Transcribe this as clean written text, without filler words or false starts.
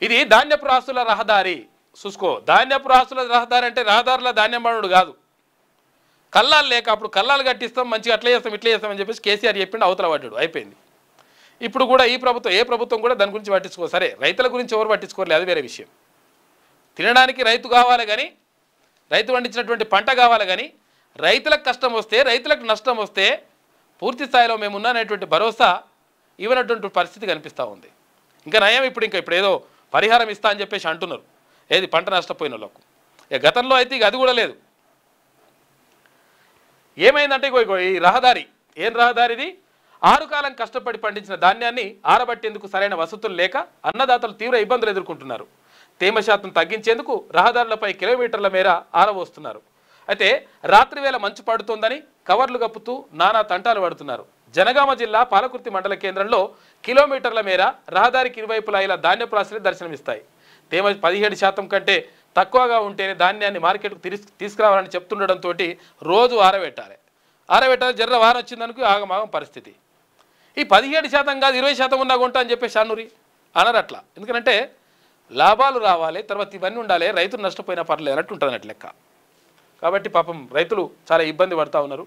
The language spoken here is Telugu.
ఇది ధాన్యపు రాసుల రహదారి చూసుకో. ధాన్యపు రాసుల రహదారి అంటే రహదారుల ధాన్యం పనుడు కాదు. కల్లాలు లేక అప్పుడు కల్లాలు కట్టిస్తాం, మంచిగా అట్లా చేస్తాం ఇట్లా చేస్తామని చెప్పేసి కేసీఆర్ చెప్పిండు, అవతల పడ్డాడు, అయిపోయింది. ఇప్పుడు కూడా ఈ ప్రభుత్వం ఏ ప్రభుత్వం కూడా దాని గురించి పట్టించుకో. సరే రైతుల గురించి ఎవరు పట్టించుకోలేదు, అది వేరే విషయం. తినడానికి రైతు కావాలి కానీ, రైతు పండించినటువంటి పంట కావాలి కానీ, రైతులకు కష్టం వస్తే రైతులకు నష్టం వస్తే పూర్తి స్థాయిలో మేము ఉన్నాననేటువంటి భరోసా ఇవ్వనటువంటి పరిస్థితి కనిపిస్తూ ఉంది. ఇంకా నయం ఇప్పుడు ఏదో పరిహారం ఇస్తా అని చెప్పేసి అంటున్నారు, ఏది పంట నష్టపోయిన వాళ్ళకు. గతంలో అయితే ఇక అది కూడా లేదు. ఏమైందంటే ఈ రహదారి ఏం రహదారిది, 6 కాలం కష్టపడి పండించిన ధాన్యాన్ని ఆరబట్టేందుకు సరైన వసతులు లేక అన్నదాతలు తీవ్ర ఇబ్బందులు ఎదుర్కొంటున్నారు. తేమ శాతం తగ్గించేందుకు రహదారులపై కిలోమీటర్ల మేర ఆరబోస్తున్నారు. అయితే రాత్రి వేళ మంచు పడుతోందని కవర్లు కప్పుతూ నానా తంటాలు పడుతున్నారు. జనగామ జిల్లా పాలకుర్తి మండల కేంద్రంలో కిలోమీటర్ల మేర రహదారికి ఇరువైపులా ఇలా ధాన్యపు రాశులు దర్శనమిస్తాయి. తేమ 17% కంటే తక్కువగా ఉంటేనే ధాన్యాన్ని మార్కెట్కు తీసుకురావాలని చెప్తుండడంతో రోజు ఆరబెట్టాలి జర్ర వారం వచ్చిందనుకో ఆగమాగం పరిస్థితి. ఈ 17% కాదు 20% ఉన్నా కొంటా అని చెప్పేసి అనరు అట్లా. ఎందుకంటే లాభాలు రావాలి, తర్వాత ఇవన్నీ ఉండాలి, రైతులు నష్టపోయినా పర్లేదు అన్నట్టు ఉంటుంది అన్నట్టు లెక్క. కాబట్టి పాపం రైతులు చాలా ఇబ్బంది పడుతూ ఉన్నారు.